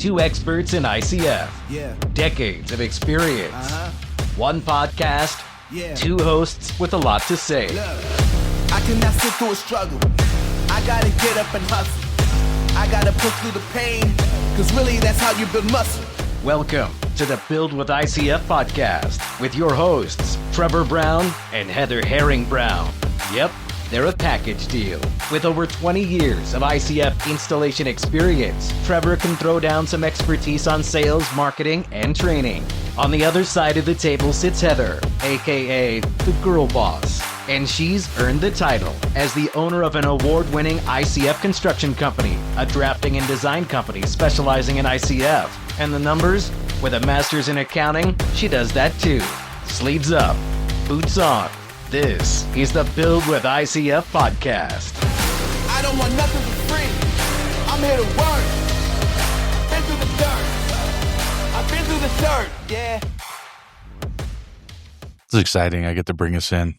Two experts in ICF. Yeah. Decades of experience. One podcast. Yeah. Two hosts with a lot to say. Look, I cannot sit through a struggle. I gotta get up and hustle. I gotta push through the pain, cause really that's how you build muscle. Welcome to the Build with ICF podcast with your hosts, Trevor Brown and Heather Herring Brown. Yep, they're a package deal. With over 20 years of ICF installation experience, Trevor can throw down some expertise on sales, marketing, and training. On the other side of the table sits Heather, aka the girl boss. And she's earned the title as the owner of an award-winning ICF construction company, a drafting and design company specializing in ICF. And the numbers? With a master's in accounting, she does that too. Sleeves up, boots on. This is the Build with ICF podcast. I don't want nothing for free. I'm here to work. Been through the dirt. I've been through the dirt, yeah. It's exciting. I get to bring us in.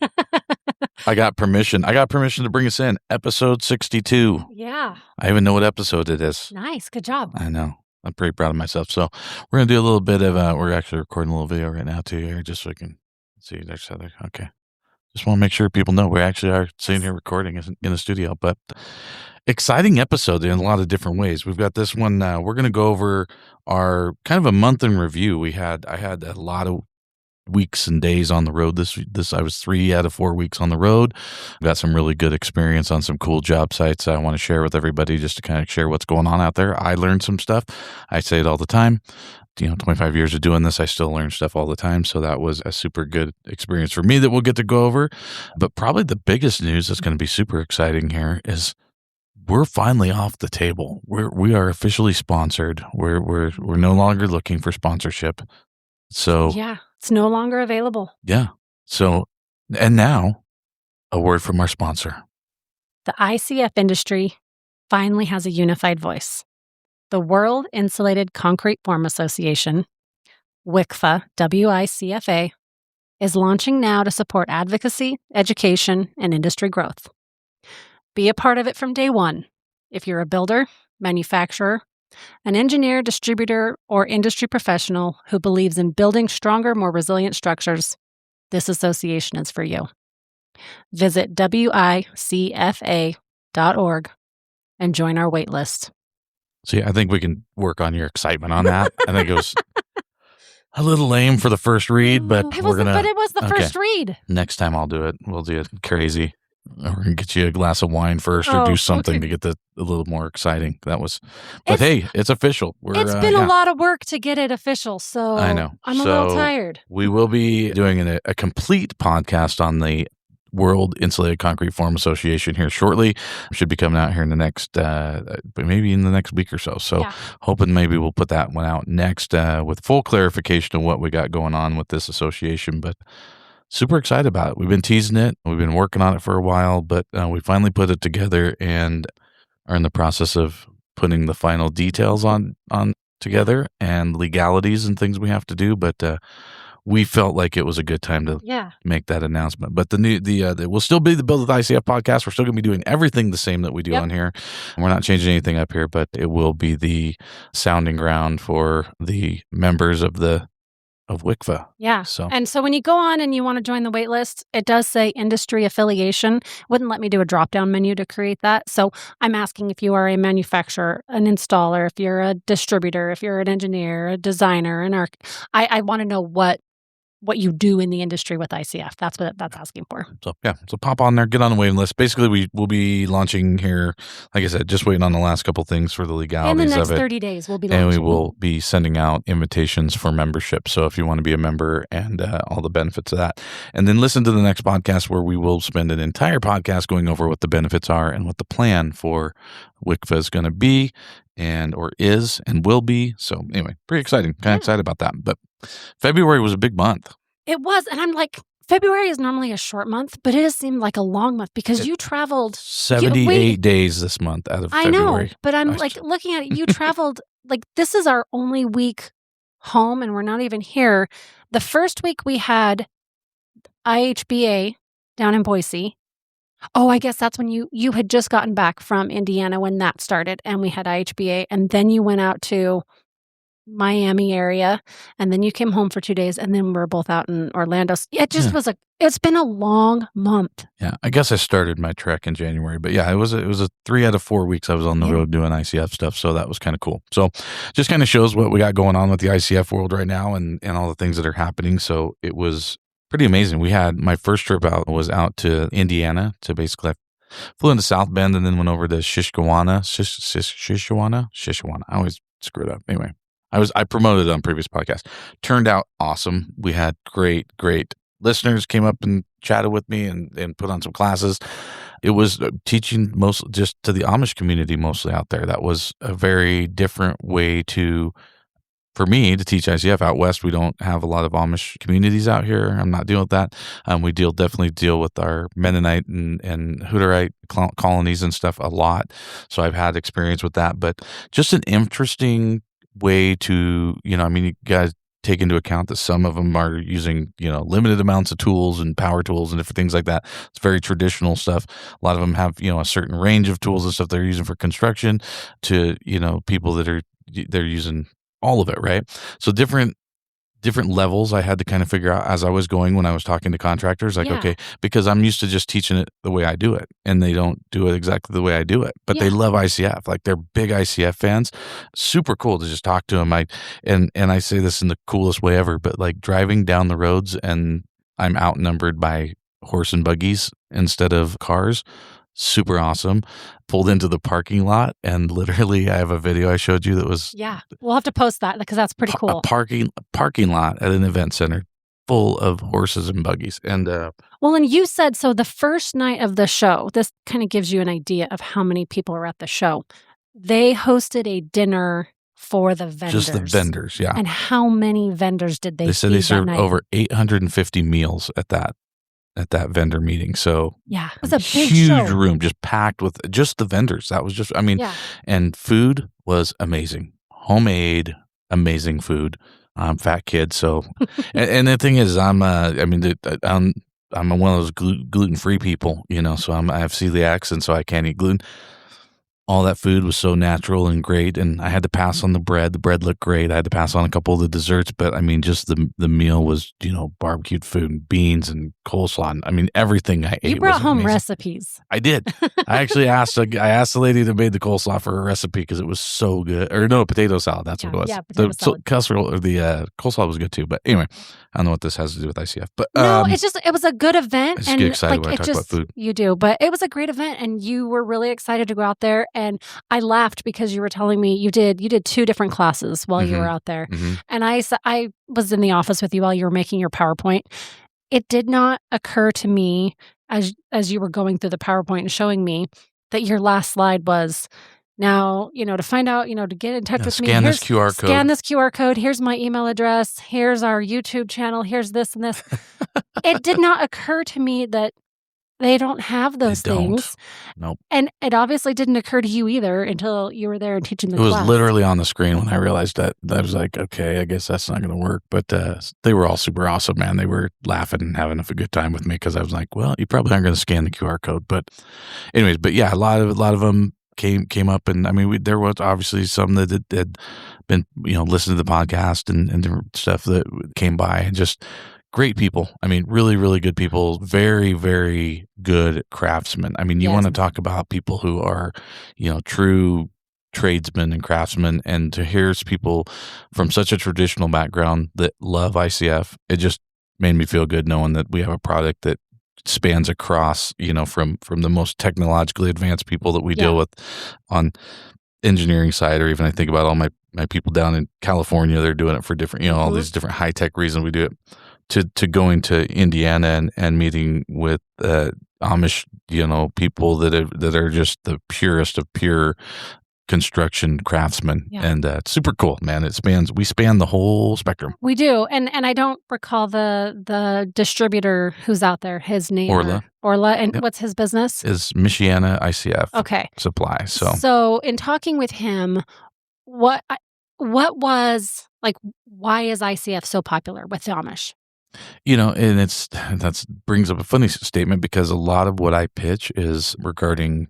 I got permission to bring us in. Episode 62. Yeah. I even know what episode it is. Nice. Good job. I know. I'm pretty proud of myself. So we're going to do a little bit of, we're actually recording a little video right now too here, just so we can see next other. Okay. Just want to make sure people know we actually are sitting here recording in the studio, but exciting episode in a lot of different ways. We've got this one. We're going to go over our kind of a month in review. I had a lot of weeks and days on the road. This I was 3 out of 4 weeks on the road. Got some really good experience on some cool job sites I want to share with everybody, just to kind of share what's going on out there. I learned some stuff. I say it all the time. 25 years of doing this, I still learn stuff all the time. So that was a super good experience for me that we'll get to go over. But probably the biggest news that's going to be super exciting here is we're finally off the table. We are officially sponsored. We're no longer looking for sponsorship. So yeah, it's no longer available. Yeah. So, and now a word from our sponsor. The ICF industry finally has a unified voice. The World Insulated Concrete Form Association, WICFA, WICFA, is launching now to support advocacy, education, and industry growth. Be a part of it from day one. If you're a builder, manufacturer, an engineer, distributor, or industry professional who believes in building stronger, more resilient structures, this association is for you. Visit WICFA.org and join our wait list. See, I think we can work on your excitement on that. I think it was a little lame for the first read, but But it was the first read. Next time I'll do it. We'll do it crazy. We're going to get you a glass of wine first or do something to get a little more exciting. Hey, it's official. It's been a lot of work to get it official, so I know. I'm a little tired. We will be doing a complete podcast on the World Insulated Concrete Form Association here shortly. Should be coming out here in the next, maybe in the next week or so. So hoping maybe we'll put that one out next with full clarification of what we got going on with this association. But super excited about it. We've been teasing it. We've been working on it for a while, but we finally put it together and are in the process of putting the final details on together and legalities and things we have to do. But we felt like it was a good time to make that announcement. But the will still be the Build with ICF podcast. We're still going to be doing everything the same that we do on here. And we're not changing anything up here, but it will be the sounding ground for the members of WICFA. Yeah. And so when you go on and you want to join the wait list, it does say industry affiliation. Wouldn't let me do a drop-down menu to create that. So I'm asking if you are a manufacturer, an installer, if you're a distributor, if you're an engineer, a designer, an I want to know what you do in the industry with ICF. That's what that's asking for. So pop on there, get on the waiting list. Basically, we will be launching here, like I said, just waiting on the last couple things for the legalities of it. In the next 30 days, we'll be launching. And we will be sending out invitations for membership. So if you want to be a member and all the benefits of that. And then listen to the next podcast where we will spend an entire podcast going over what the benefits are and what the plan for WICFA is going to be or is and will be. So anyway, pretty exciting. Kind of excited about that. But February was a big month. It was. And I'm like, February is normally a short month, but it has seemed like a long month because you traveled 78 days this month out of February. I know, but I'm looking at it. You traveled this is our only week home and we're not even here. The first week we had IHBA down in Boise. Oh, I guess that's when you had just gotten back from Indiana when that started and we had IHBA, and then you went out to Miami area, and then you came home for 2 days, and then we're both out in Orlando. It just was it's been a long month. Yeah, I guess I started my trek in January, but yeah, it was a 3 out of 4 weeks I was on the road doing ICF stuff, so that was kind of cool. So just kind of shows what we got going on with the ICF world right now and all the things that are happening. So it was pretty amazing. We had my first trip out was out to Indiana to basically flew into South Bend and then went over to Shishkawana. I always screw it up. Anyway, I promoted it on previous podcasts. Turned out awesome. We had great listeners came up and chatted with me and put on some classes. It was teaching mostly just to the Amish community mostly out there. That was a very different way for me to teach ICF. Out west, we don't have a lot of Amish communities out here. I'm not dealing with that. We definitely deal with our Mennonite and Hutterite colonies and stuff a lot. So I've had experience with that, but just an interesting way to, you guys take into account that some of them are using, limited amounts of tools and power tools and different things like that. It's very traditional stuff. A lot of them have, a certain range of tools and stuff they're using for construction to, people that they're using all of it, right? So different levels I had to kind of figure out as I was going when I was talking to contractors, okay, because I'm used to just teaching it the way I do it and they don't do it exactly the way I do it, but they love ICF. Like they're big ICF fans. Super cool to just talk to them. And I say this in the coolest way ever, but like driving down the roads and I'm outnumbered by horse and buggies instead of cars. Super awesome. Pulled into the parking lot and literally I have a video I showed you that was we'll have to post that because that's pretty cool. A parking lot at an event center full of horses and buggies. And and you said so the first night of the show, this kind of gives you an idea of how many people were at the show. They hosted a dinner for the vendors. Just the vendors, yeah. And how many vendors did they said they served over 850 meals at that vendor meeting. So it was a big huge room just packed with just the vendors. That was just, and food was amazing. Homemade, amazing food. I'm a fat kid. So, and the thing is, I'm one of those gluten-free people, so I have celiacs and so I can't eat gluten. All that food was so natural and great, and I had to pass on the bread. The bread looked great. I had to pass on a couple of the desserts, but just the meal was, barbecued food and beans and coleslaw. And, everything I ate. You brought home amazing. Recipes. I did. I actually asked the lady that made the coleslaw for a recipe because it was so good. Or no, potato salad. That's what it was. Yeah, potato salad. The coleslaw was good too. But anyway, I don't know what this has to do with ICF. But no, it was a good event. I just get excited when I talk about food. You do, but it was a great event, and you were really excited to go out there. And I laughed because you were telling me you did 2 different classes while you were out there. Mm-hmm. And I was in the office with you while you were making your PowerPoint. It did not occur to me as you were going through the PowerPoint and showing me that your last slide was now, to find out, to get in touch with me. Scan this QR code. Scan this QR code. Here's my email address. Here's our YouTube channel. Here's this and this. It did not occur to me that they don't have those things. Nope. And it obviously didn't occur to you either until you were there and teaching the class. It was literally on the screen when I realized that. I was like, okay, I guess that's not going to work. But they were all super awesome, man. They were laughing and having a good time with me because I was like, well, you probably aren't going to scan the QR code. But anyways, a lot of them came up. And there was obviously some that had been, listening to the podcast and different stuff that came by and just great people. Really, really good people. Very, very good craftsmen. You want to talk about people who are, true tradesmen and craftsmen, and to hear people from such a traditional background that love ICF, it just made me feel good knowing that we have a product that spans across, from the most technologically advanced people that we deal with on engineering side, or even I think about all my people down in California, they're doing it for different, all these different high-tech reasons we do it. To going to Indiana and meeting with Amish, people that are just the purest of pure construction craftsmen, and it's super cool, man. We span the whole spectrum. We do, and I don't recall the distributor who's out there. His name Orla, and what's his business? Is Michiana ICF. Okay, supply. So in talking with him, what was like? Why is ICF so popular with the Amish? And that brings up a funny statement because a lot of what I pitch is regarding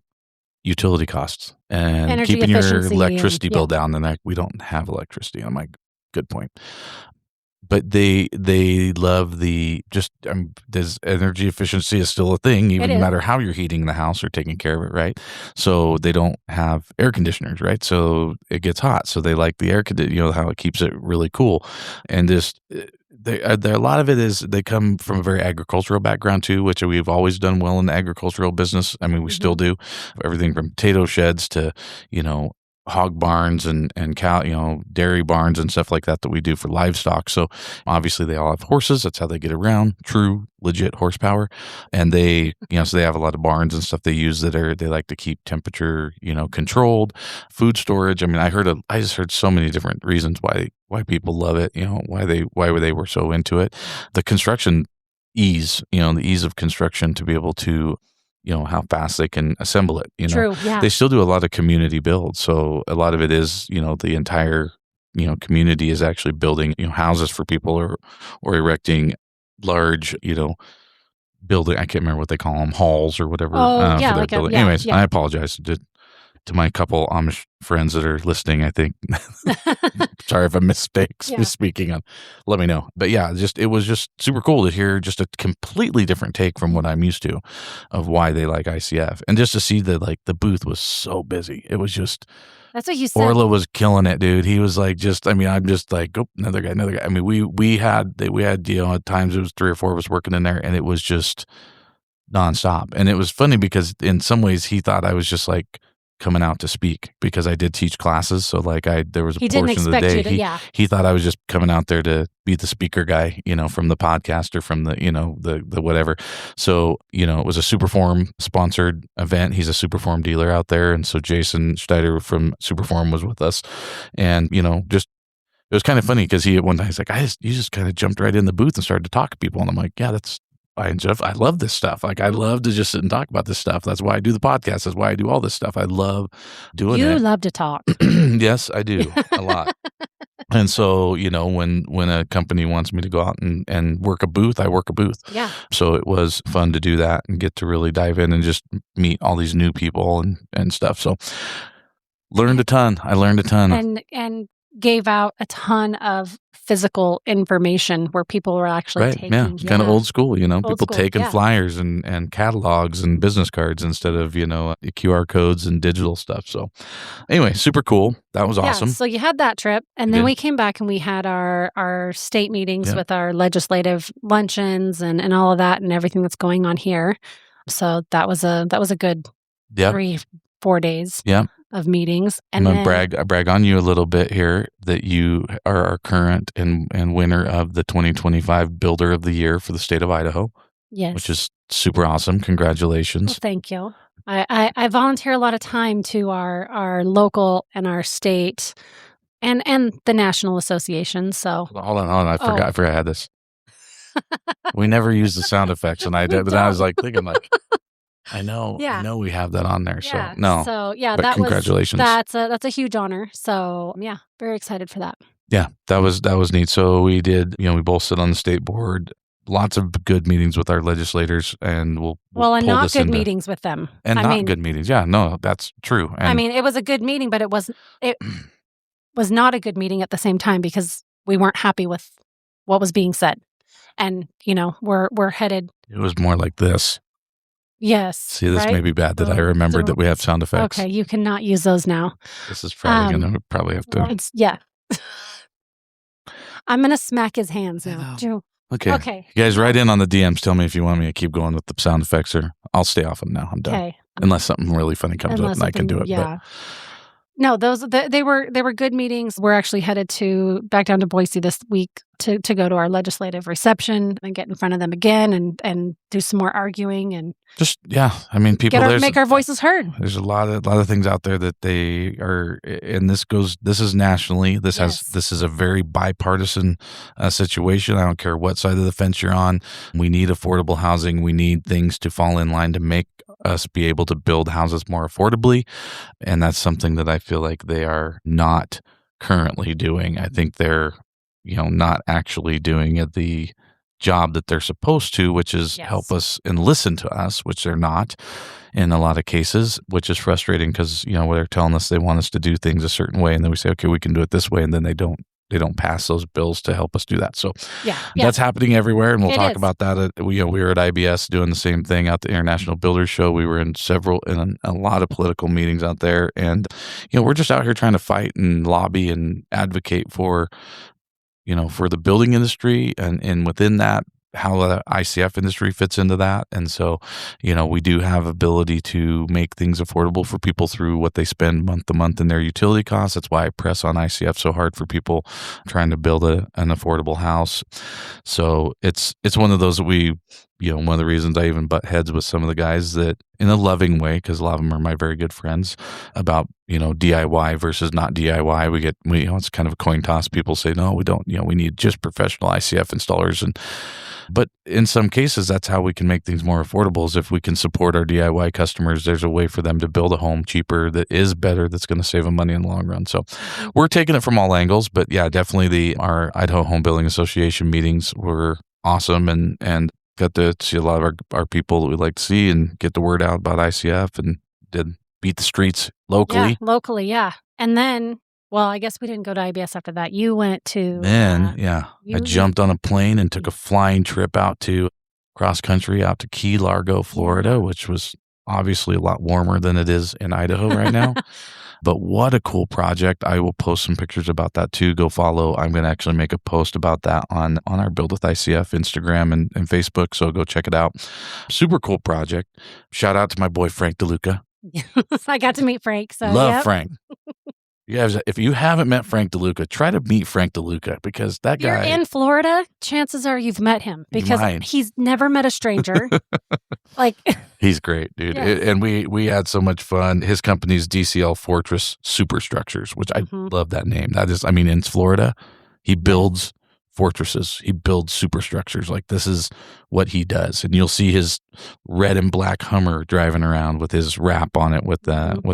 utility costs and energy keeping your efficiency electricity bill down. And we don't have electricity. I'm like, good point. But they love there's energy efficiency is still a thing, even no matter how you're heating the house or taking care of it, right? So they don't have air conditioners, right? So it gets hot. So they like the air conditioner, how it keeps it really cool. And just a lot of it is they come from a very agricultural background too, which we've always done well in the agricultural business. I mean, we still do everything from potato sheds to, hog barns and cow, dairy barns and stuff like that we do for livestock. So obviously they all have horses. That's how they get around, true, legit horsepower. And they, so they have a lot of barns and stuff they use they like to keep temperature, controlled, food storage. I mean, I just heard so many different reasons why people love it, why they were so into it. The construction ease, the ease of construction to be able to, how fast they can assemble it. True, yeah. They still do a lot of community builds. So a lot of it is, the entire, community is actually building, houses for people or erecting large, building. I can't remember what they call them, halls or whatever. For their building. Anyways, I apologize to my couple Amish friends that are listening. I think, sorry if I misspeaking on, let me know. But yeah, it was just super cool to hear just a completely different take from what I'm used to of why they like ICF. And just to see that the booth was so busy. It was just, that's what you said. Orla was killing it, dude. He was like, I'm just like, oh, another guy. I mean, we had, at times it was 3 or 4 of us working in there and it was just nonstop. And it was funny because in some ways he thought I was just like, coming out to speak because I did teach classes. So there was a portion of the day he thought I was just coming out there to be the speaker guy, from the podcast or from the, the whatever. So, it was a Superform sponsored event. He's a Superform dealer out there. And so Jason Schneider from Superform was with us and, it was kind of funny because he at one time he's like, you just kind of jumped right in the booth and started to talk to people. And I'm like, yeah, I love this stuff. I love to just sit and talk about this stuff. That's why I do the podcast. That's why I do all this stuff. I love doing it. You love to talk. Yes, I do a lot. And so, when a company wants me to go out and work a booth, I work a booth. Yeah. So it was fun to do that and get to really dive in and just meet all these new people and stuff. So learned a ton. I learned a ton. And gave out a ton of physical information where people were actually taking. Yeah, kind of old school, people taking flyers and catalogs and business cards instead of, QR codes and digital stuff. So anyway, super cool. That was awesome. So you had that trip and then we came back and we had our state meetings with our legislative luncheons and all of that and everything that's going on here. So that was a good 3-4 days. Yeah. Of meetings. And I'm going to brag on you a little bit here that you are our current and winner of the 2025 Builder of the Year for the state of Idaho. Yes. Which is super awesome. Congratulations. Well, thank you. I volunteer a lot of time to our local and our state and the national association. So hold on. I forgot I had this. We never use the sound effects and I did, but I was thinking I know we have that on there. Yeah. So no. So but congratulations. That's a huge honor. So yeah, very excited for that. Yeah, that was neat. So we did, we both sit on the state board, lots of good meetings with our legislators and we'll and not good meetings with them. And good meetings. Yeah, no, that's true. And it was a good meeting, but it was not a good meeting at the same time because we weren't happy with what was being said. And, we're headed. It was more like this. Yes. See, this may be bad that I remembered that we have sound effects. Okay, you cannot use those now. This is probably going to have to. Yeah. I'm going to smack his hands now. Okay. You guys write in on the DMs. Tell me if you want me to keep going with the sound effects or I'll stay off them now. I'm done. Okay. Unless something really funny comes up and I can do it. Yeah. No, they were good meetings. We're actually headed back down to Boise this week to go to our legislative reception and get in front of them again and do some more arguing and just people make our voices heard. There's a lot of things out there that they are, and this is nationally. This is a very bipartisan situation. I don't care what side of the fence you're on. We need affordable housing. We need things to fall in line to make us be able to build houses more affordably, and that's something that I feel like they are not currently doing. I think they're not actually doing the job that they're supposed to, which is help us and listen to us, which they're not in a lot of cases, which is frustrating because they're telling us they want us to do things a certain way and then we say, okay, we can do it this way, and then they don't don't pass those bills to help us do that. So Yeah. that's happening everywhere, and we'll It talk is. about that. We were at IBS doing the same thing out the International Builders Show. We were in a lot of political meetings out there, and we're just out here trying to fight and lobby and advocate for for the building industry, and within that, how the ICF industry fits into that. And so, we do have ability to make things affordable for people through what they spend month to month in their utility costs. That's why I press on ICF so hard for people trying to build an affordable house. So it's one of those that one of the reasons I even butt heads with some of the guys that in a loving way, because a lot of them are my very good friends, about, DIY versus not DIY. It's kind of a coin toss. People say, no, we don't, we need just professional ICF installers. But in some cases, that's how we can make things more affordable, is if we can support our DIY customers. There's a way for them to build a home cheaper that is better, that's going to save them money in the long run. So we're taking it from all angles. But yeah, definitely our Idaho Home Building Association meetings were awesome, and got to see a lot of our people that we like to see and get the word out about ICF, and did beat the streets locally. Yeah, locally, yeah. And then, well, I guess we didn't go to IBS after that. You went to... I jumped on a plane and took a flying trip out to cross country out to Key Largo, Florida, which was obviously a lot warmer than it is in Idaho right now. But what a cool project. I will post some pictures about that too. Go follow. I'm going to actually make a post about that on our Build with ICF Instagram and Facebook. So go check it out. Super cool project. Shout out to my boy, Frank DeLuca. I got to meet Frank. So Love Frank. You guys, if you haven't met Frank DeLuca, try to meet Frank DeLuca, because that guy... You're in Florida, chances are you've met him, because he's never met a stranger. He's great, dude. Yeah. And we had so much fun. His company's DCL Fortress Superstructures, which I love that name. That is, in Florida, he builds fortresses. He builds superstructures. This is what he does. And you'll see his red and black Hummer driving around with his wrap on it with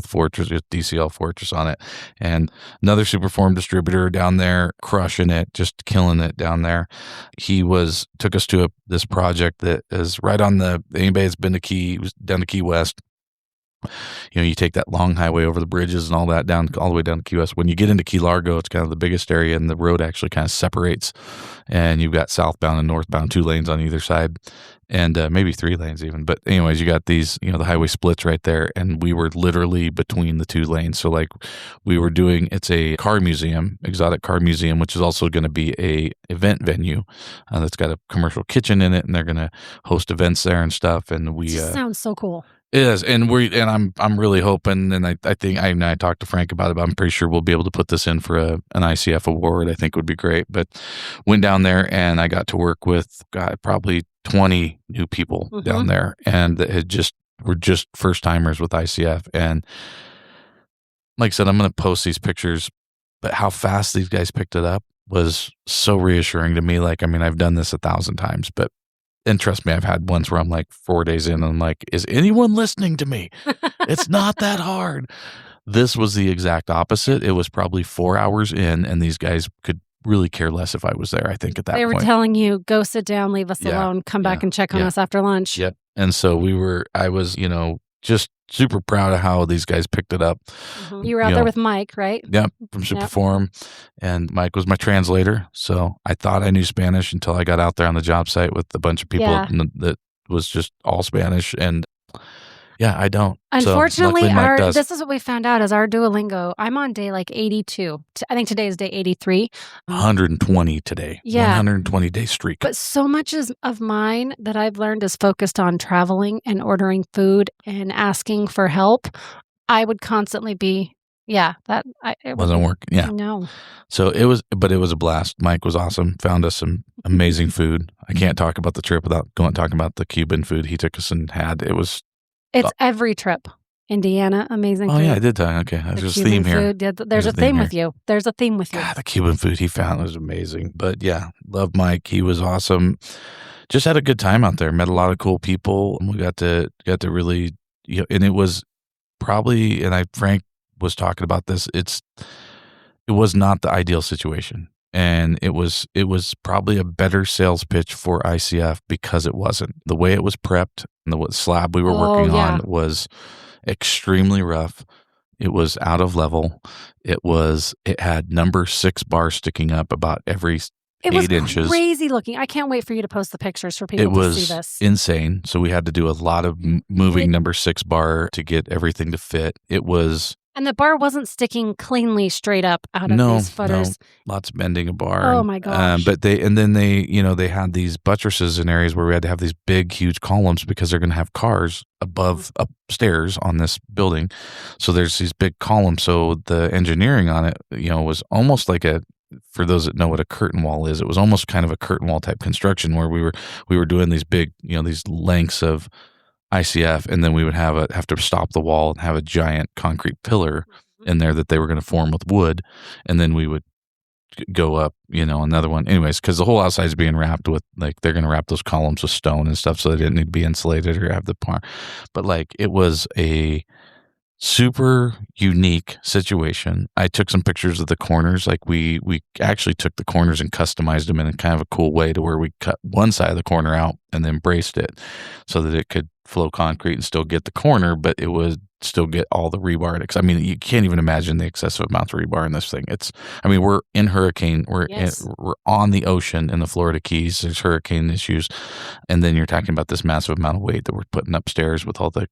Fortress, with DCL Fortress on it. And another Superform distributor down there, crushing it, just killing it down there. He took us to this project that is right on anybody that's been down to Key West. You take that long highway over the bridges and all that all the way down to Key West. When you get into Key Largo, it's kind of the biggest area, and the road actually kind of separates. And you've got southbound and northbound 2 lanes on either side, and maybe 3 lanes even. But anyways, you got these, the highway splits right there, and we were literally between the 2 lanes. So it's a car museum, exotic car museum, which is also going to be a event venue that's got a commercial kitchen in it, and they're going to host events there and stuff. And it just sounds so cool. It is, and I'm really hoping, and I think I talked to Frank about it, but I'm pretty sure we'll be able to put this in for an ICF award. I think would be great. But went down there, and I got to work with probably 20 new people down there, and that were just first timers with ICF. And like I said, I'm going to post these pictures, but how fast these guys picked it up was so reassuring to me. I've done this 1,000 times, and trust me, I've had ones where I'm 4 days in and I'm like, is anyone listening to me? It's not that hard. This was the exact opposite. It was probably 4 hours in, and these guys could really care less if I was there, I think, at that point. They were telling you, go sit down, leave us alone, come back and check on us after lunch. Yep. And so I was, just super proud of how these guys picked it up. You were out there with Mike, right? Yep, from Superform. And Mike was my translator. So I thought I knew Spanish until I got out there on the job site with a bunch of people that was just all Spanish. And I don't. Unfortunately, so this is what we found out is our Duolingo. I'm on day 82. I think today is day 83. 120 today. Yeah. 120 day streak. But so much of mine that I've learned is focused on traveling and ordering food and asking for help. I would constantly be, it wasn't working. Yeah. No. So it was a blast. Mike was awesome. Found us some amazing food. I can't talk about the trip without talking about the Cuban food he took us and had. It's every trip. Indiana, amazing food. Oh, yeah, I did talk. Okay. There's a theme here. There's a theme with you. There's a theme with you. God, the Cuban food he found was amazing. But yeah, love Mike. He was awesome. Just had a good time out there. Met a lot of cool people. We got to really, and it was probably, and Frank was talking about this, it was not the ideal situation. And it was probably a better sales pitch for ICF because it wasn't. The way it was prepped and the slab we were working on was extremely rough. It was out of level. It had number 6 bar sticking up about every It was 8 inches. crazy looking. I can't wait for you to post the pictures for people It to was see this. insane. So we had to do a lot of moving number 6 bar to get everything to fit. It was... And the bar wasn't sticking cleanly straight up out of these footers. No, lots of bending of bar. Oh my gosh. But they had these buttresses in areas where we had to have these big, huge columns because they're going to have cars upstairs on this building. So there's these big columns. So the engineering on it, was almost like for those that know what a curtain wall is, it was almost kind of a curtain wall type construction where we were doing these big, these lengths of ICF, and then we would have to stop the wall and have a giant concrete pillar in there that they were going to form with wood, and then we would go up, another one. Anyways, because the whole outside is being wrapped with, like, they're going to wrap those columns with stone and stuff, so they didn't need to be insulated or have the par. But like, it was a super unique situation. I took some pictures of the corners. Like we actually took the corners and customized them in a kind of a cool way to where we cut one side of the corner out and then braced it so that it could flow concrete and still get the corner, but it would still get all the rebar. I mean, you can't even imagine the excessive amounts of rebar in this thing. We're in hurricane. We're on the ocean in the Florida Keys. There's hurricane issues. And then you're talking about this massive amount of weight that we're putting upstairs with all the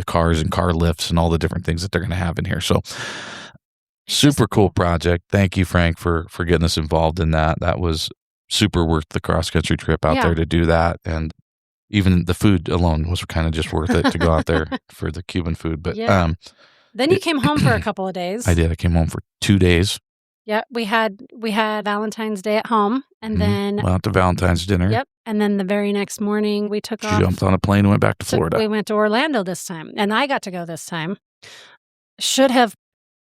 cars and car lifts and all the different things that they're going to have in here. So super cool project. Thank you, Frank, for getting us involved in that. That was super worth the cross-country trip out there to do that. And even the food alone was kind of just worth it to go out there for the Cuban food. But then you came home for a couple of days. I did. I came home for 2 days. Yeah, we had Valentine's Day at home, and then went out to Valentine's dinner. Yep, and then the very next morning we took off. Jumped on a plane and went back to Florida. We went to Orlando this time, and I got to go this time. Should have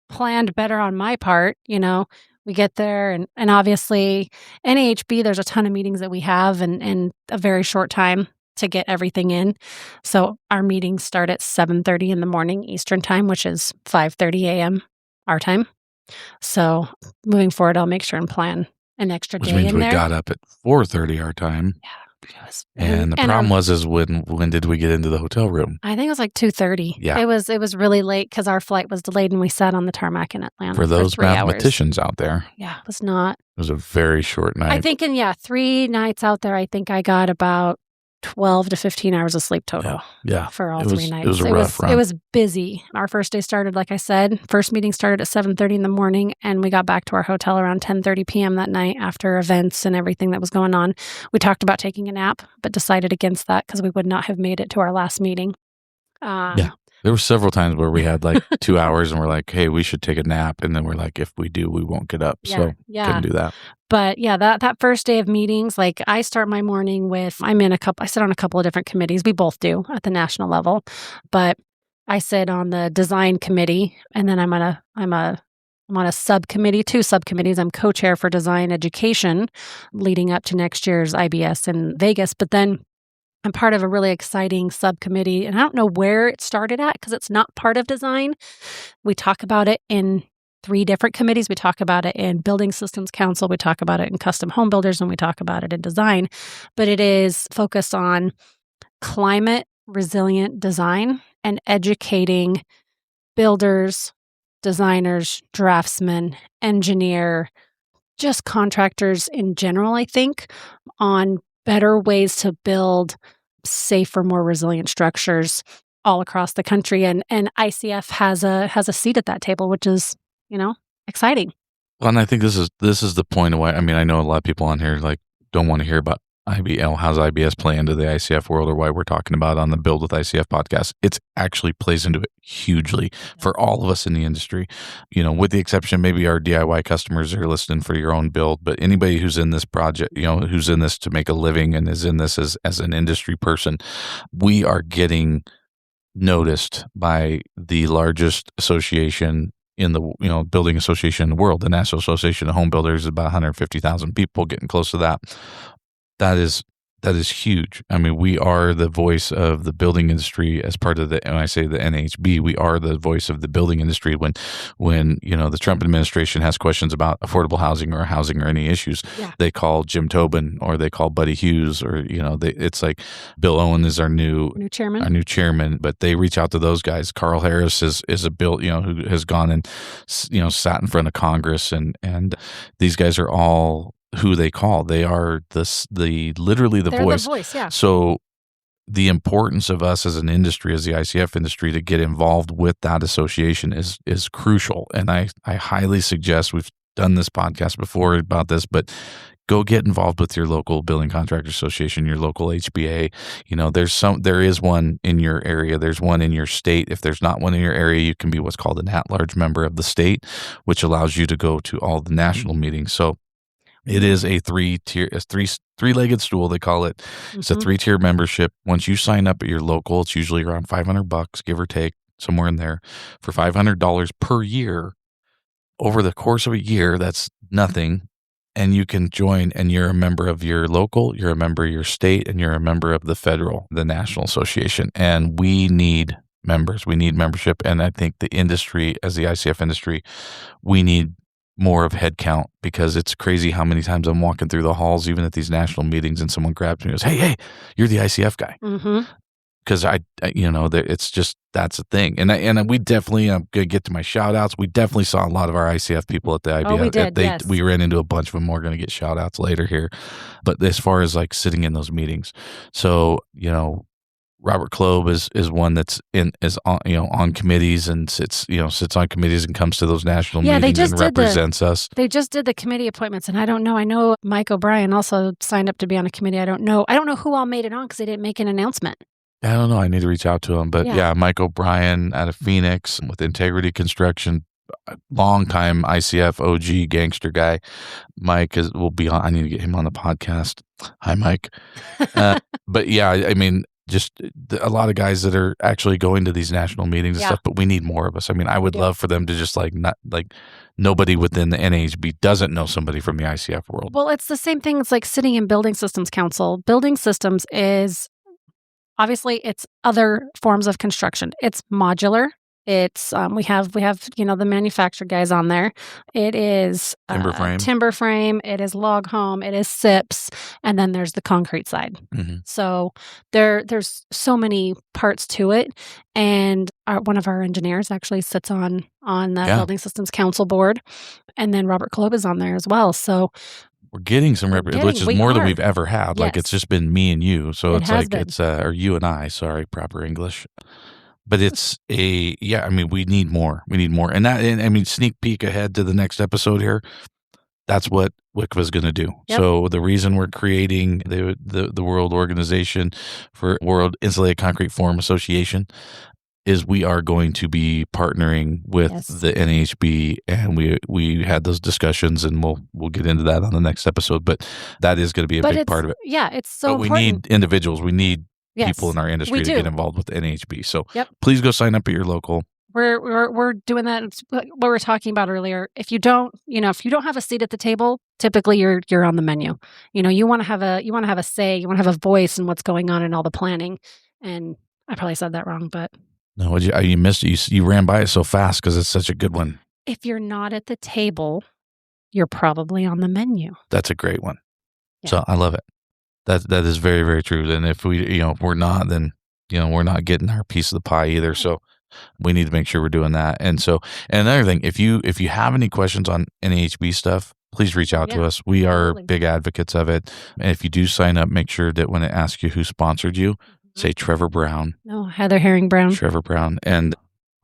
planned better on my part. We get there, and obviously NAHB. There's a ton of meetings that we have, and a very short time to get everything in. So our meetings start at 7:30 in the morning Eastern time, which is 5:30 a.m. our time. So moving forward, I'll make sure and plan an extra day in there. Which means we got up at 4:30 our time. Yeah. And the problem was when did we get into the hotel room? I think it was like 2:30. Yeah. It was really late because our flight was delayed and we sat on the tarmac in Atlanta for those 3 hours. mathematicians out there. Yeah, it was not. It was a very short night. I think 3 nights out there, I think I got about 12 to 15 hours of sleep total. Yeah. For all 3 nights. It was a rough run. It was busy. Our first day started, like I said, first meeting started at 7:30 in the morning, and we got back to our hotel around 10:30 p.m. that night after events and everything that was going on. We talked about taking a nap, but decided against that because we would not have made it to our last meeting. There were several times where we had like 2 hours and we're like, hey, we should take a nap. And then we're like, if we do, we won't get up. So couldn't do that. But that first day of meetings, like I start my morning with, I sit on a couple of different committees. We both do at the national level, but I sit on the design committee, and then I'm on a subcommittee, 2 subcommittees. I'm co-chair for design education leading up to next year's IBS in Vegas. But then I'm part of a really exciting subcommittee, and I don't know where it started at because it's not part of design. We talk about it in 3 different committees. We talk about it in Building Systems Council. We talk about it in Custom Home Builders, and we talk about it in design. But it is focused on climate resilient design and educating builders, designers, draftsmen, engineer, just contractors in general, I think, on better ways to build safer, more resilient structures all across the country. And ICF has a seat at that table, which is, exciting. Well, and I think this is the point of why, I know a lot of people on here like don't want to hear about IBL, how's IBS play into the ICF world, or why we're talking about on the Build with ICF podcast. It actually plays into it hugely for all of us in the industry, with the exception maybe our DIY customers are listening for your own build, but anybody who's in this project, who's in this to make a living and is in this as an industry person, we are getting noticed by the largest association in the building association in the world. The National Association of Home Builders is about 150,000 people, getting close to that. That is That is huge. I mean, we are the voice of the building industry as part of when I say the NAHB, we are the voice of the building industry when the Trump administration has questions about affordable housing or any issues. Yeah. They call Jim Tobin or they call Buddy Hughes or, it's like Bill Owen is our new chairman, but they reach out to those guys. Carl Harris is a bill, who has gone and, sat in front of Congress and these guys are all who they call. They are literally the voice. The voice, yeah. So the importance of us as an industry, as the ICF industry, to get involved with that association is crucial. And I highly suggest, we've done this podcast before about this, but go get involved with your local building contractor association, your local HBA. There is one in your area. There's one in your state. If there's not one in your area, you can be what's called an at-large member of the state, which allows you to go to all the national meetings. So it is a three-legged stool, they call it. It's a 3-tier membership. Once you sign up at your local, it's usually around $500, give or take, somewhere in there. For $500 per year, over the course of a year, that's nothing. And you can join, and you're a member of your local, you're a member of your state, and you're a member of the National Association. And we need members. We need membership. And I think the industry, as the ICF industry, we need more of headcount, because it's crazy how many times I'm walking through the halls, even at these national meetings, and someone grabs me and goes, hey, you're the ICF guy. Because it's just, that's a thing. And we definitely, I'm going to get to my shout outs. We definitely saw a lot of our ICF people at the IBS. Oh, we did, yes. We ran into a bunch of them. We're going to get shout outs later here. But as far as like sitting in those meetings, so, Robert Kloeb is one that's on committees and sits on committees and comes to those national meetings and represents us. They just did the committee appointments, and I don't know. I know Mike O'Brien also signed up to be on a committee. I don't know who all made it on because they didn't make an announcement. I don't know. I need to reach out to him. But yeah, Mike O'Brien out of Phoenix with Integrity Construction, longtime ICF OG gangster guy. Mike will be on. I need to get him on the podcast. Hi, Mike. But yeah, I mean, just a lot of guys that are actually going to these national meetings and stuff, but we need more of us. I mean, I would love for them to just nobody within the NAHB doesn't know somebody from the ICF world. Well, it's the same thing. It's like sitting in Building Systems Council. Building Systems is obviously it's other forms of construction. It's modular. It's we have the manufacturer guys on there. It is timber frame. It is log home. It is SIPs, and then there's the concrete side. So there's so many parts to it. And one of our engineers actually sits on the Building Systems Council board, and then Robert Kloeb is on there as well. So we're getting some which is more than we've ever had. Yes. Like it's just been me and you. So it's or you and I. Sorry, proper English. But it's we need more. We need more. And sneak peek ahead to the next episode here. That's what WICFA is going to do. Yep. So the reason we're creating the World Organization for World Insulated Concrete Forum Association is we are going to be partnering with the NAHB, and we had those discussions, and we'll get into that on the next episode. But that is going to be a big part of it. Yeah, it's so important. We need individuals. We need people in our industry to get involved with the NAHB. So please go sign up at your local. We're doing that. It's what we were talking about earlier. If you don't have a seat at the table, typically you're on the menu. You want to have a say. You want to have a voice in what's going on in all the planning. And I probably said that wrong, but no, you missed it. You ran by it so fast because it's such a good one. If you're not at the table, you're probably on the menu. That's a great one. Yeah. So I love it. That is very, very true. And if if we're not, then we're not getting our piece of the pie either. So we need to make sure we're doing that. And another thing, if you have any questions on NAHB stuff, please reach out to us. We are big advocates of it. And if you do sign up, make sure that when it asks you who sponsored you, say Trevor Brown. No, Heather Herring Brown. Trevor Brown. And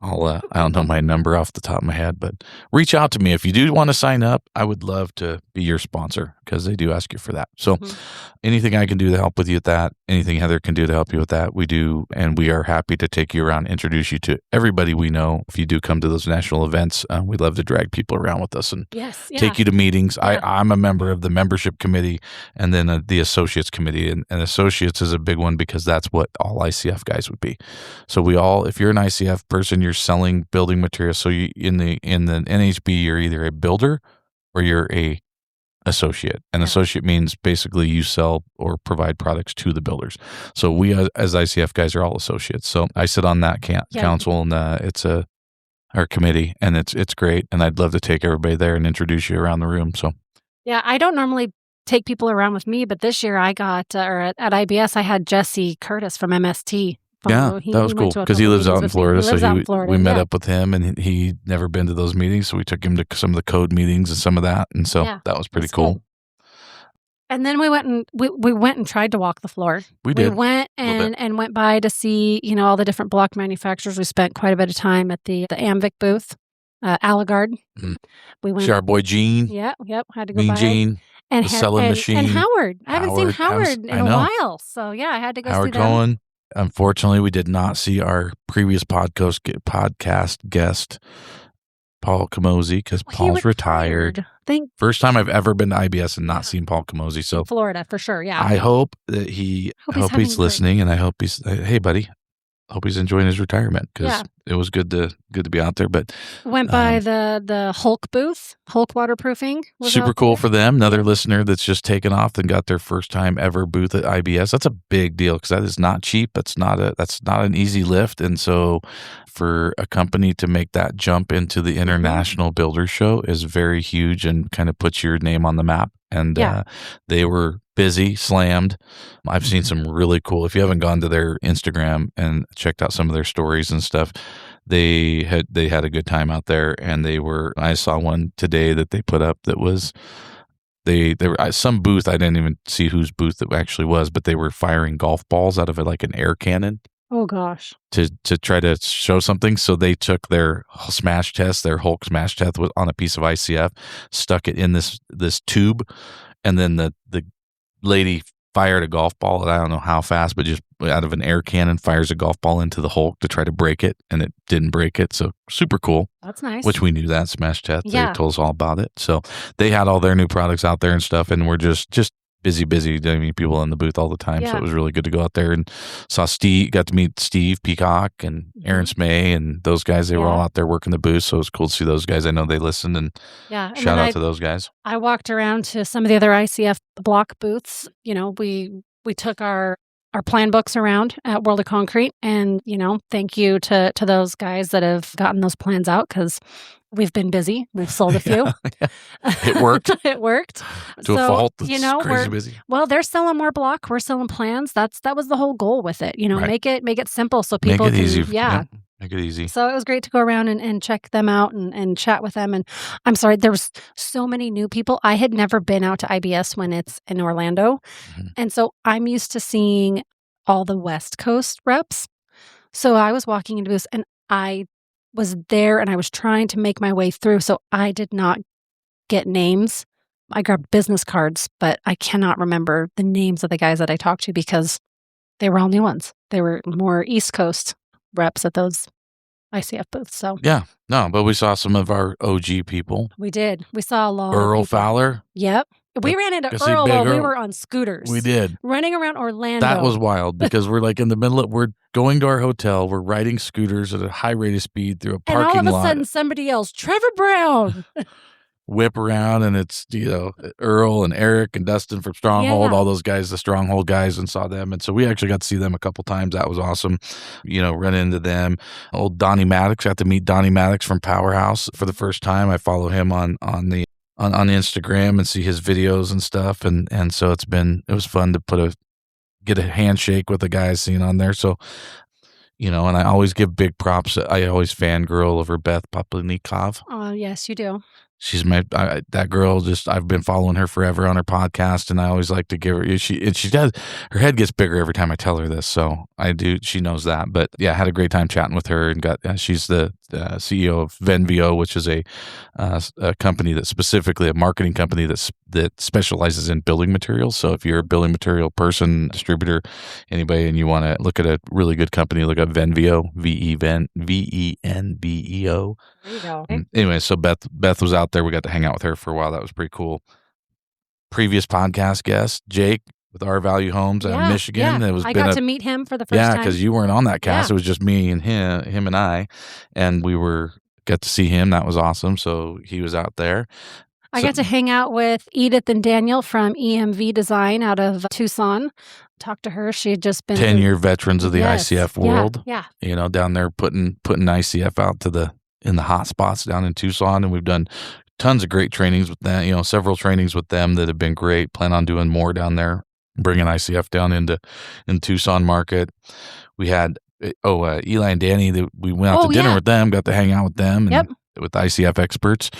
I don't know my number off the top of my head, but reach out to me. If you do want to sign up, I would love to be your sponsor because they do ask you for that. So anything I can do to help with you with that, anything Heather can do to help you with that, we do. And we are happy to take you around, introduce you to everybody we know. If you do come to those national events, we'd love to drag people around with us and take you to meetings. Yeah. I'm a member of the membership committee and then the associates committee. And associates is a big one because that's what all ICF guys would be. So if you're an ICF person, you're selling building materials. So in the NHB, you're either a builder or you're a associate. And associate means basically you sell or provide products to the builders. So we as ICF guys are all associates. So I sit on that council, and it's our committee, and it's great. And I'd love to take everybody there and introduce you around the room. So Yeah, I don't normally take people around with me, but this year I got, at IBS, I had Jesse Curtis from MST. that was cool because he lives out in Florida. We met up with him, and he'd never been to those meetings. So we took him to some of the code meetings and some of that. And so that was pretty cool. And then we went and tried to walk the floor. We went and went by to see, all the different block manufacturers. We spent quite a bit of time at the Amvic booth, Allegard. Mm-hmm. We went. See our boy Gene. Yep. Had to go Mean by. Gene. And the selling machine. And Howard. I haven't seen Howard in a while. So I had to go see them. Howard Cohen. Unfortunately, we did not see our previous podcast guest, Paul Camozzi, because Paul's retired. First time I've ever been to IBS and not seen Paul Camozzi. So Florida for sure. Yeah. I hope that I hope he's listening, and I hope he's. Hey, buddy. Hope he's enjoying his retirement because it was good to be out there. But went by the Hulk booth, Hulk waterproofing. Super cool for them. Another listener that's just taken off and got their first time ever booth at IBS. That's a big deal because that is not cheap. That's not an easy lift. And so for a company to make that jump into the International Builders Show is very huge and kind of puts your name on the map. And they were busy, slammed. I've seen some really cool. If you haven't gone to their Instagram and checked out some of their stories and stuff, they had a good time out there. And I saw one today that they put up that was they were some booth. I didn't even see whose booth it actually was, but they were firing golf balls out of like an air cannon. Oh gosh! To try to show something, so they took their smash test, their Hulk smash test, was on a piece of ICF, stuck it in this tube, and then the lady fired a golf ball, and I don't know how fast, but just out of an air cannon, fires a golf ball into the Hulk to try to break it, and it didn't break it. So super cool. That's nice. Which we knew that smash test. They told us all about it. So they had all their new products out there and stuff, and we're just busy. I mean, people in the booth all the time. Yeah. So it was really good to go out there and got to meet Steve Peacock and Aaron Smay and those guys. They were all out there working the booth. So it was cool to see those guys. I know they listened, and shout out to those guys. I walked around to some of the other ICF block booths. We took our plan books around at World of Concrete, and thank you to those guys that have gotten those plans out because we've been busy. We've sold a few. It worked. It worked. To a fault. It's crazy busy. Well, they're selling more block. We're selling plans. That was the whole goal with it. Make it simple so people make it can. Easy. Yeah. Make it easy. So it was great to go around and check them out and chat with them. And I'm sorry, there was so many new people. I had never been out to IBS when it's in Orlando. Mm-hmm. And so I'm used to seeing all the West Coast reps. So I was walking into this, and I was there, and I was trying to make my way through. So I did not get names. I grabbed business cards, but I cannot remember the names of the guys that I talked to because they were all new ones. They were more East Coast reps at those ICF booths. So but we saw some of our OG people. We did. We saw a lot. Earl Fowler. Yep. We ran into Earl while we were on scooters. We did. Running around Orlando. That was wild because we're like in the middle we're going to our hotel. We're riding scooters at a high rate of speed through a parking lot. And all of a sudden somebody yells, Trevor Brown. Whip around, and it's Earl and Eric and Dustin from Stronghold, all those guys, the Stronghold guys, and saw them. And so we actually got to see them a couple times. That was awesome. Run into them. Old Donnie Maddox, got to meet Donnie Maddox from Powerhouse for the first time. I follow him on Instagram and see his videos and stuff. And so it was fun to get a handshake with the guys seen on there. So, and I always give big props. I always fangirl over Beth Popelnikov. Oh, yes, you do. She's that girl. I've been following her forever on her podcast, and I always like to give her. She does. Her head gets bigger every time I tell her this, so I do. She knows that. But I had a great time chatting with her, and she's the CEO of Venvio, which is a company that's specifically a marketing company that specializes in building materials. So if you're a building material person, distributor, anybody, and you want to look at a really good company, look up Venvio, VENBEO. There you go. Anyway, so Beth was out there. We got to hang out with her for a while. That was pretty cool. Previous podcast guest, Jake with Our Value Homes out of Michigan. Yeah. I got to meet him for the first time. Yeah, because you weren't on that cast. It was just me and him and I, and got to see him. That was awesome. So he was out there. I got to hang out with Edith and Daniel from EMV Design out of Tucson. Talk to her. She had just been 10-year veterans of the ICF world. Yeah. Down there putting ICF out in the hot spots down in Tucson, and we've done tons of great trainings with them. Several trainings with them that have been great. Plan on doing more down there, bringing ICF down in Tucson market. We had Eli and Danny. We went out to dinner with them. Got to hang out with them and with ICF experts,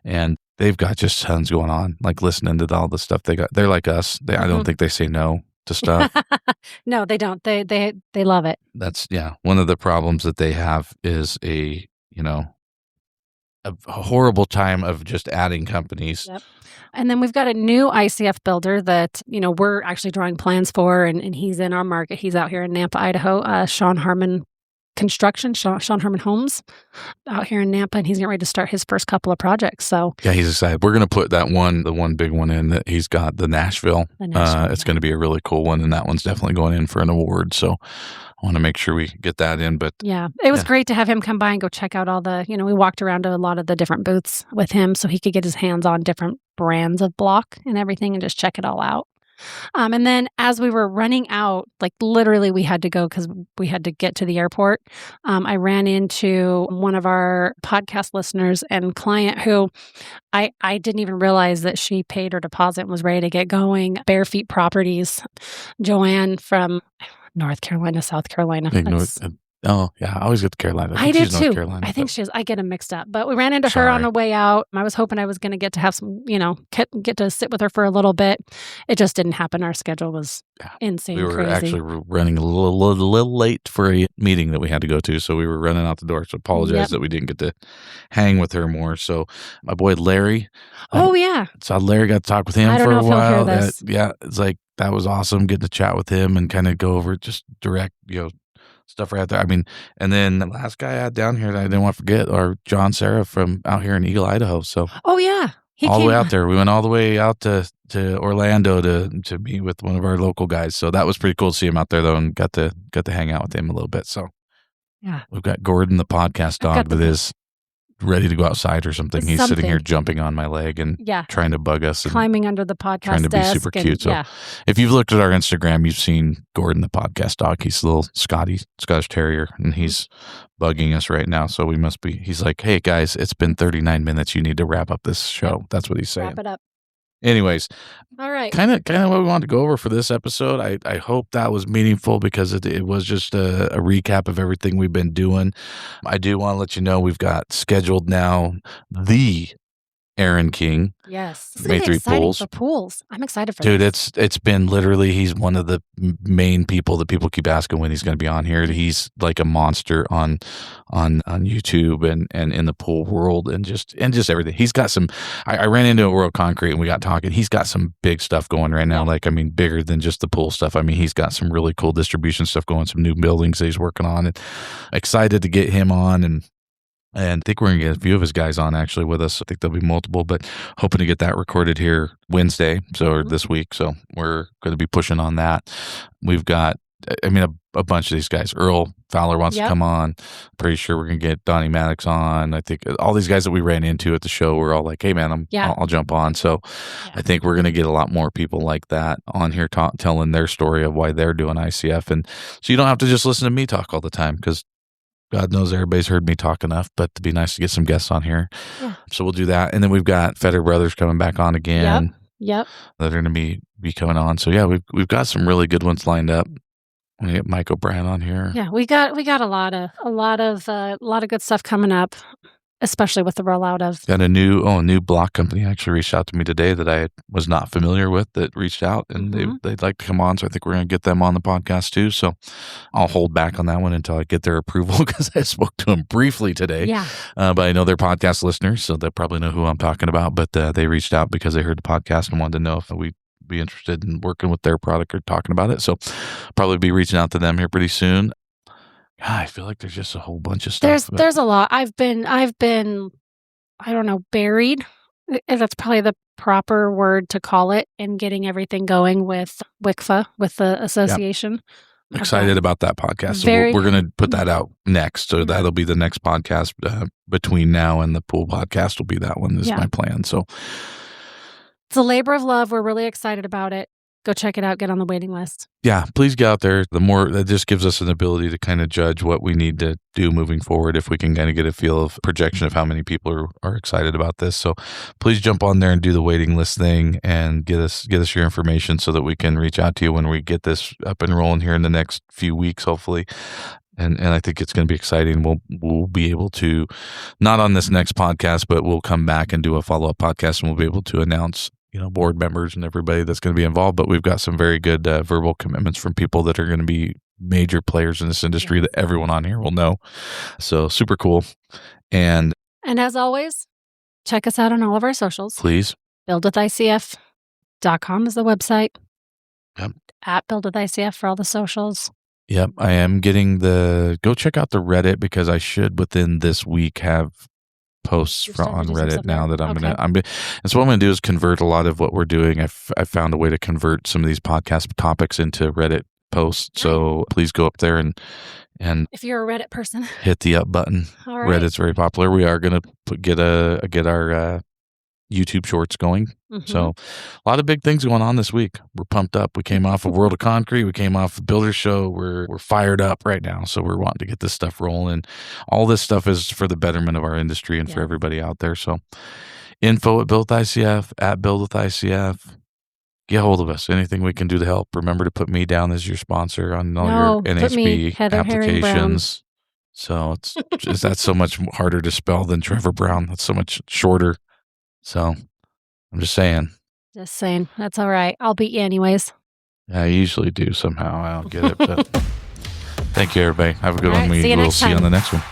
and they've got just tons going on. Like listening to all the stuff they got. They're like us. I don't think they say no to stuff. No, they don't. They love it. That's one of the problems that they have is a horrible time of just adding companies. Yep. And then we've got a new ICF builder that we're actually drawing plans for, and he's in our market. He's out here in Nampa, Idaho. Sean Harmon Construction, Sean Herman Homes, out here in Nampa, and he's getting ready to start his first couple of projects. So yeah, he's excited. We're going to put the one big one in that he's got, the Nashville. It's going to be a really cool one, and that one's definitely going in for an award. So I want to make sure we get that in. But yeah, it was great to have him come by and go check out all the. We walked around to a lot of the different booths with him, so he could get his hands on different brands of block and everything, and just check it all out. And then as we were running out, like literally we had to go because we had to get to the airport. I ran into one of our podcast listeners and client who I didn't even realize that she paid her deposit and was ready to get going. Bare Feet Properties, Joanne from North Carolina, South Carolina. Oh, yeah. I always get the Carolina. I do too. North Carolina, I think she is. I get them mixed up. But we ran into her on the way out. I was hoping I was going to get to have some, get to sit with her for a little bit. It just didn't happen. Our schedule was insane. We were crazy. Actually running a little late for a meeting that we had to go to. So we were running out the door. So apologize that we didn't get to hang with her more. So my boy Larry. So Larry got to talk with him for a while. It's like, that was awesome. Getting to chat with him and kind of go over just direct, stuff right there. I mean, and then the last guy I had down here that I didn't want to forget are John Sarah from out here in Eagle, Idaho. So he all the way out there. We went all the way out to Orlando to meet with one of our local guys. So that was pretty cool to see him out there though, and got to hang out with him a little bit. So we've got Gordon, the podcast dog, that is ready to go outside or something. He's sitting here jumping on my leg and trying to bug us. Climbing under the podcast trying to be super cute. So if you've looked at our Instagram, you've seen Gordon, the podcast dog. He's a little Scottish Terrier, and he's bugging us right now. So he's like, hey guys, it's been 39 minutes. You need to wrap up this show. That's what he's saying. Wrap it up. Anyways, all right. Kind of what we wanted to go over for this episode. I hope that was meaningful because it was just a recap of everything we've been doing. I do want to let you know we've got scheduled now the Aaron King. Yes. May 3 pools. For pools. I'm excited for Dude, this. it's been literally, he's one of the main people that people keep asking when he's going to be on here. He's like a monster on YouTube and in the pool world and just everything. He's got some, I ran into a World Concrete and we got talking. He's got some big stuff going right now. Like, I mean, bigger than just the pool stuff. I mean, he's got some really cool distribution stuff going, some new buildings that he's working on, and excited to get him on. And I think we're going to get a few of his guys on actually with us. I think there'll be multiple, but hoping to get that recorded here Wednesday, or this week. So we're going to be pushing on that. We've got, a bunch of these guys. Earl Fowler wants to come on. Pretty sure we're going to get Donnie Maddox on. I think all these guys that we ran into at the show were all like, hey man, I'll jump on. So I think we're going to get a lot more people like that on here telling their story of why they're doing ICF. And so you don't have to just listen to me talk all the time, because God knows everybody's heard me talk enough, but it'd be nice to get some guests on here. Yeah. So we'll do that. And then we've got Feder Brothers coming back on again. Yep. That are going to be coming on. So yeah, we've got some really good ones lined up. We get Mike O'Brien on here. Yeah, we got a lot of good stuff coming up, especially with the rollout of. Got a new block company actually reached out to me today that I was not familiar with, that reached out, and they'd like to come on. So I think we're going to get them on the podcast too. So I'll hold back on that one until I get their approval, because I spoke to them briefly today. Yeah. But I know they're podcast listeners, so they'll probably know who I'm talking about. But they reached out because they heard the podcast and wanted to know if we'd be interested in working with their product or talking about it. So probably be reaching out to them here pretty soon. God, I feel like there's just a whole bunch of stuff. There's a lot. I've been, I don't know, buried. That's probably the proper word to call it, in getting everything going with WICFA, with the association. Yep. Excited about that podcast. So we're going to put that out next. So that'll be the next podcast between now and the pool podcast will be that one. This is my plan. So It's a labor of love. We're really excited about it. Go check it out. Get on the waiting list. Yeah, please get out there. The more that just gives us an ability to kind of judge what we need to do moving forward, if we can kind of get a feel of projection of how many people are excited about this. So please jump on there and do the waiting list thing and get us your information so that we can reach out to you when we get this up and rolling here in the next few weeks, hopefully. And I think it's going to be exciting. We'll be able to, not on this next podcast, but we'll come back and do a follow-up podcast, and we'll be able to announce, board members and everybody that's going to be involved. But we've got some very good verbal commitments from people that are going to be major players in this industry that everyone on here will know. So super cool. And as always, check us out on all of our socials. Please. BuildWithICF.com is the website. Yep. At BuildWithICF for all the socials. Yep. I am getting go check out the Reddit, because I should within this week have posts on Reddit now that and so what I'm going to do is convert a lot of what we're doing. I found a way to convert some of these podcast topics into Reddit posts. So please go up there and if you're a Reddit person, hit the up button. All right. Reddit's very popular. We are going to get our YouTube shorts going. Mm-hmm. So a lot of big things going on this week. We're pumped up. We came off of World of Concrete. We came off the Builder Show. We're fired up right now. So we're wanting to get this stuff rolling. All this stuff is for the betterment of our industry and for everybody out there. So info at Build with ICF, at Build with ICF. Get hold of us. Anything we can do to help. Remember to put me down as your sponsor on all your NAHB applications. So that's so much harder to spell than Trevor Brown. That's so much shorter. So I'm just saying. Just saying. That's all right. I'll beat you anyways. I usually do somehow. I don't get it. But thank you, everybody. Have a good one. Right, We'll see you on the next one.